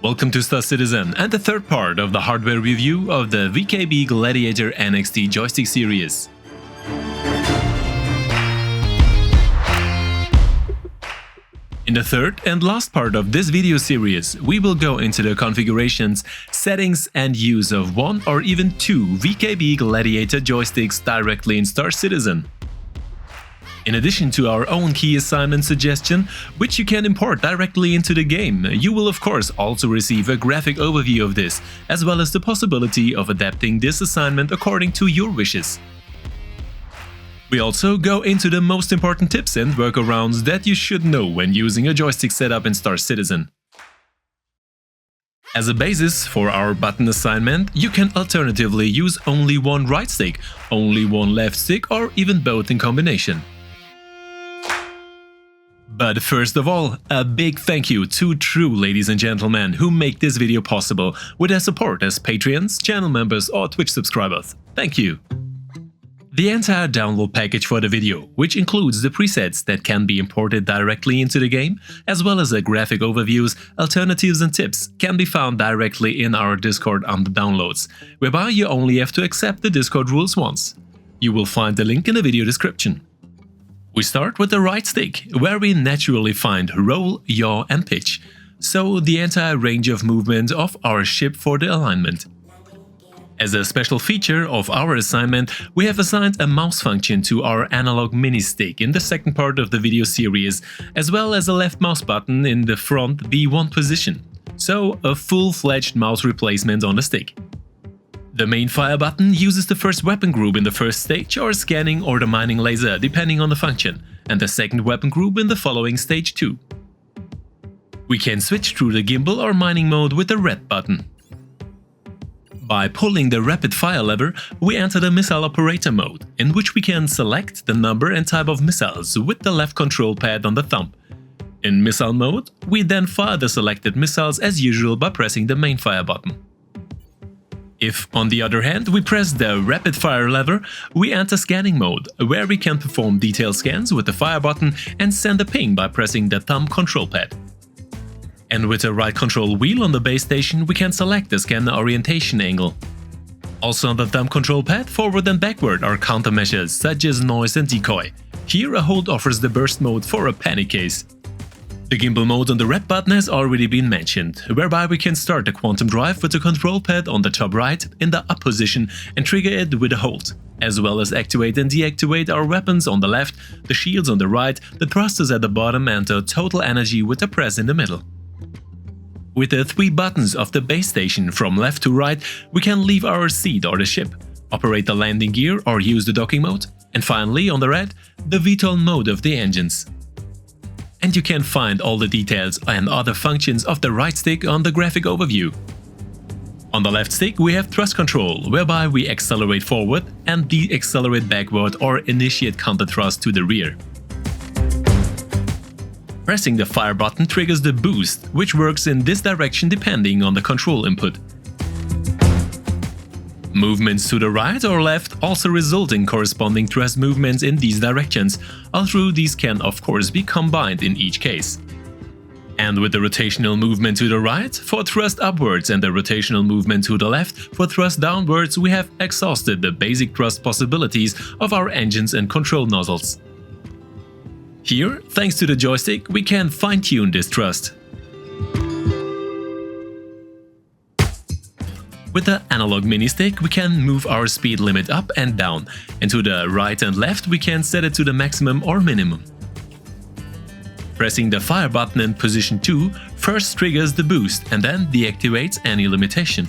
Welcome to Star Citizen and the third part of the hardware review of the VKB Gladiator NXT joystick series. In the third and last part of this video series, we will go into the configurations, settings and use of one or even two VKB Gladiator joysticks directly in Star Citizen. In addition to our own key assignment suggestion, which you can import directly into the game, you will of course also receive a graphic overview of this, as well as the possibility of adapting this assignment according to your wishes. We also go into the most important tips and workarounds that you should know when using a joystick setup in Star Citizen. As a basis for our button assignment, you can alternatively use only one right stick, only one left stick, or even both in combination. But first of all, a big thank you to true ladies and gentlemen who make this video possible with their support as Patreons, channel members or Twitch subscribers. Thank you! The entire download package for the video, which includes the presets that can be imported directly into the game, as well as the graphic overviews, alternatives and tips, can be found directly in our Discord under downloads, whereby you only have to accept the Discord rules once. You will find the link in the video description. We start with the right stick, where we naturally find roll, yaw and pitch, so the entire range of movement of our ship for the alignment. As a special feature of our assignment, we have assigned a mouse function to our analog mini stick in the second part of the video series, as well as a left mouse button in the front B1 position, so a full-fledged mouse replacement on the stick. The main fire button uses the first weapon group in the first stage or scanning or the mining laser depending on the function, and the second weapon group in the following stage 2. We can switch through the gimbal or mining mode with the red button. By pulling the rapid fire lever, we enter the missile operator mode, in which we can select the number and type of missiles with the left control pad on the thumb. In missile mode, we then fire the selected missiles as usual by pressing the main fire button. If, on the other hand, we press the rapid fire lever, we enter scanning mode, where we can perform detailed scans with the fire button and send a ping by pressing the thumb control pad. And with the right control wheel on the base station, we can select the scanner orientation angle. Also on the thumb control pad, forward and backward are countermeasures such as noise and decoy. Here a hold offers the burst mode for a panic case. The gimbal mode on the red button has already been mentioned, whereby we can start the quantum drive with the control pad on the top right in the up position and trigger it with a hold, as well as activate and deactivate our weapons on the left, the shields on the right, the thrusters at the bottom and the total energy with the press in the middle. With the 3 buttons of the base station from left to right, we can leave our seat or the ship, operate the landing gear or use the docking mode, and finally on the right, the VTOL mode of the engines. And you can find all the details and other functions of the right stick on the graphic overview. On the left stick we have thrust control, whereby we accelerate forward and de-accelerate backward or initiate counter thrust to the rear. Pressing the fire button triggers the boost, which works in this direction depending on the control input. Movements to the right or left also result in corresponding thrust movements in these directions, although these can of course be combined in each case. And with the rotational movement to the right for thrust upwards and the rotational movement to the left for thrust downwards, we have exhausted the basic thrust possibilities of our engines and control nozzles. Here, thanks to the joystick, we can fine-tune this thrust. With the analog mini stick, we can move our speed limit up and down, and to the right and left we can set it to the maximum or minimum. Pressing the fire button in position 2 first triggers the boost and then deactivates any limitation.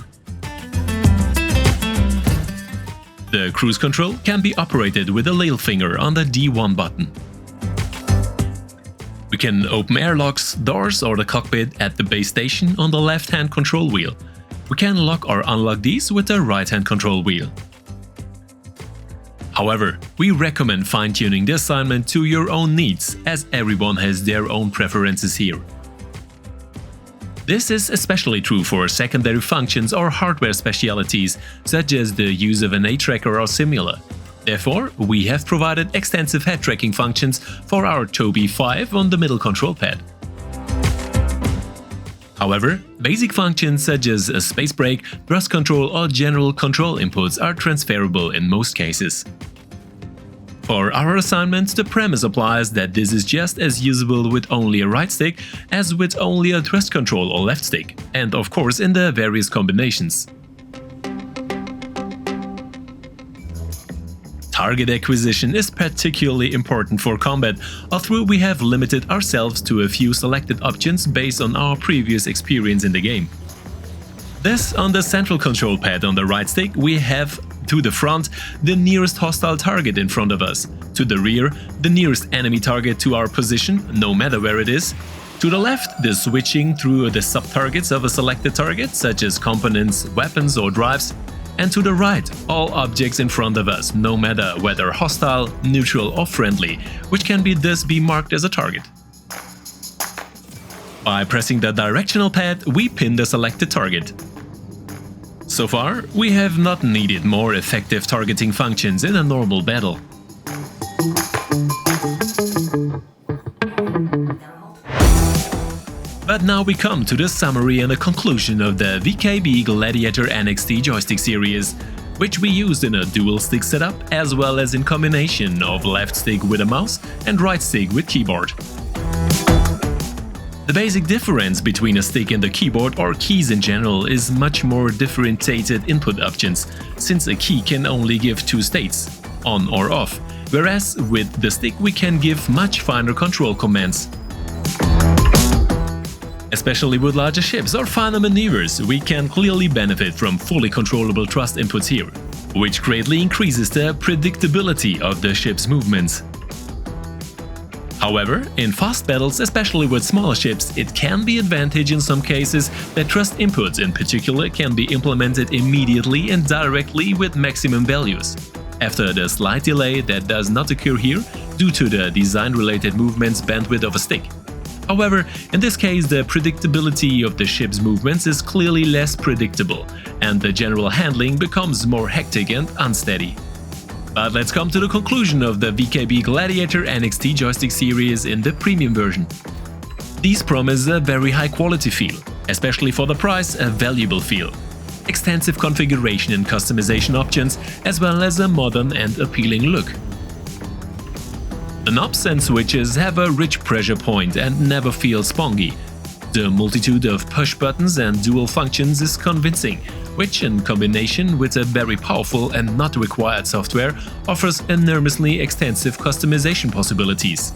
The cruise control can be operated with the little finger on the D1 button. We can open airlocks, doors or the cockpit at the base station on the left-hand control wheel. We can lock or unlock these with the right-hand control wheel. However, we recommend fine-tuning the assignment to your own needs, as everyone has their own preferences here. This is especially true for secondary functions or hardware specialities, such as the use of an eye tracker or simulator. Therefore, we have provided extensive head tracking functions for our Tobii 5 on the middle control pad. However, basic functions such as a space brake, thrust control or general control inputs are transferable in most cases. For our assignment, the premise applies that this is just as usable with only a right stick as with only a thrust control or left stick, and of course in the various combinations. Target acquisition is particularly important for combat, although we have limited ourselves to a few selected options based on our previous experience in the game. Thus, on the central control pad on the right stick, we have to the front the nearest hostile target in front of us, to the rear the nearest enemy target to our position, no matter where it is, to the left the switching through the sub-targets of a selected target, such as components, weapons or drives, and to the right all objects in front of us, no matter whether hostile, neutral or friendly, which can thus be marked as a target. By pressing the directional pad, we pin the selected target. So far, we have not needed more effective targeting functions in a normal battle. But now we come to the summary and the conclusion of the VKB Gladiator NXT joystick series, which we used in a dual stick setup as well as in combination of left stick with a mouse and right stick with keyboard. The basic difference between a stick and a keyboard or keys in general is much more differentiated input options, since a key can only give two states, on or off, whereas with the stick we can give much finer control commands. Especially with larger ships or finer maneuvers, we can clearly benefit from fully controllable thrust inputs here, which greatly increases the predictability of the ship's movements. However, in fast battles, especially with smaller ships, it can be advantageous in some cases that thrust inputs in particular can be implemented immediately and directly with maximum values, after the slight delay that does not occur here due to the design-related movement's bandwidth of a stick. However, in this case the predictability of the ship's movements is clearly less predictable, and the general handling becomes more hectic and unsteady. But let's come to the conclusion of the VKB Gladiator NXT joystick series in the premium version. These promise a very high quality feel, especially for the price a valuable feel, extensive configuration and customization options, as well as a modern and appealing look. The knobs and switches have a rich pressure point and never feel spongy. The multitude of push buttons and dual functions is convincing, which in combination with a very powerful and not required software offers enormously extensive customization possibilities.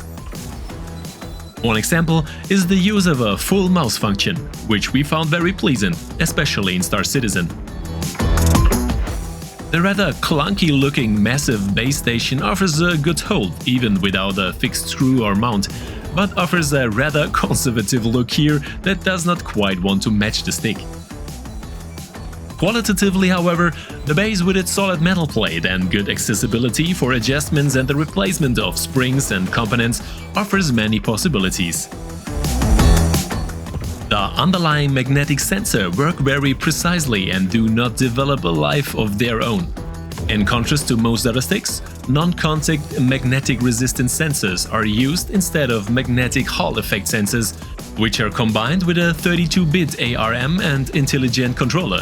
One example is the use of a full mouse function, which we found very pleasant, especially in Star Citizen. The rather clunky-looking massive base station offers a good hold even without a fixed screw or mount, but offers a rather conservative look here that does not quite want to match the stick. Qualitatively, however, the base with its solid metal plate and good accessibility for adjustments and the replacement of springs and components offers many possibilities. The underlying magnetic sensors work very precisely and do not develop a life of their own. In contrast to most other sticks, non-contact magnetic resistance sensors are used instead of magnetic Hall effect sensors, which are combined with a 32-bit ARM and intelligent controller.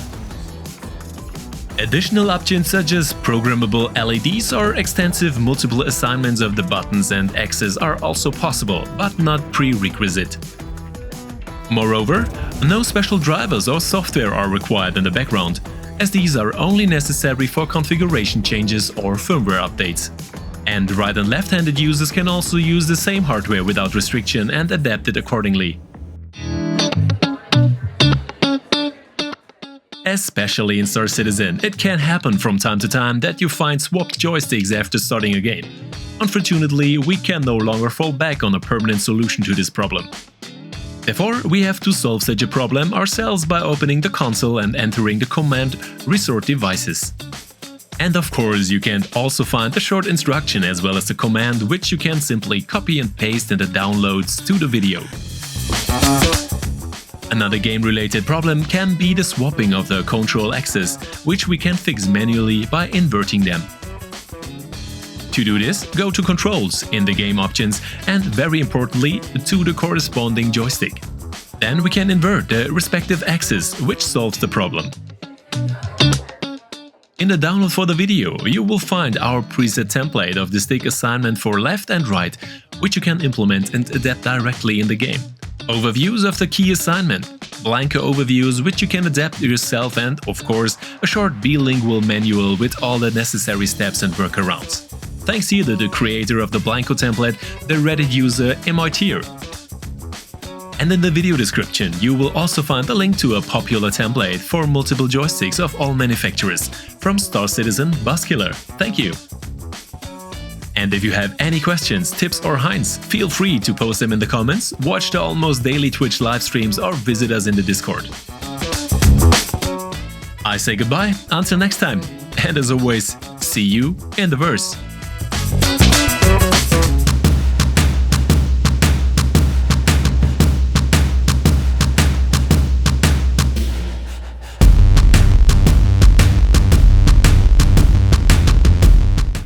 Additional options such as programmable LEDs or extensive multiple assignments of the buttons and axes are also possible, but not prerequisite. Moreover, no special drivers or software are required in the background, as these are only necessary for configuration changes or firmware updates. And right and left-handed users can also use the same hardware without restriction and adapt it accordingly. Especially in Star Citizen, it can happen from time to time that you find swapped joysticks after starting a game. Unfortunately, we can no longer fall back on a permanent solution to this problem. Therefore, we have to solve such a problem ourselves by opening the console and entering the command "Resort Devices." And of course, you can also find the short instruction as well as the command, which you can simply copy and paste in the downloads to the video. Another game-related problem can be the swapping of the control axes, which we can fix manually by inverting them. To do this, go to Controls in the game options and, very importantly, to the corresponding joystick. Then we can invert the respective axes, which solves the problem. In the download for the video, you will find our preset template of the stick assignment for left and right, which you can implement and adapt directly in the game. Overviews of the key assignment, blanco overviews which you can adapt yourself, and, of course, a short bilingual manual with all the necessary steps and workarounds. Thanks either to the creator of the blanco template, the Reddit user MITer. And in the video description, you will also find a link to a popular template for multiple joysticks of all manufacturers, from Star Citizen, Buskiller. Thank you! And if you have any questions, tips or hints, feel free to post them in the comments, watch the almost daily Twitch live streams or visit us in the Discord. I say goodbye, until next time, and as always, see you in the verse.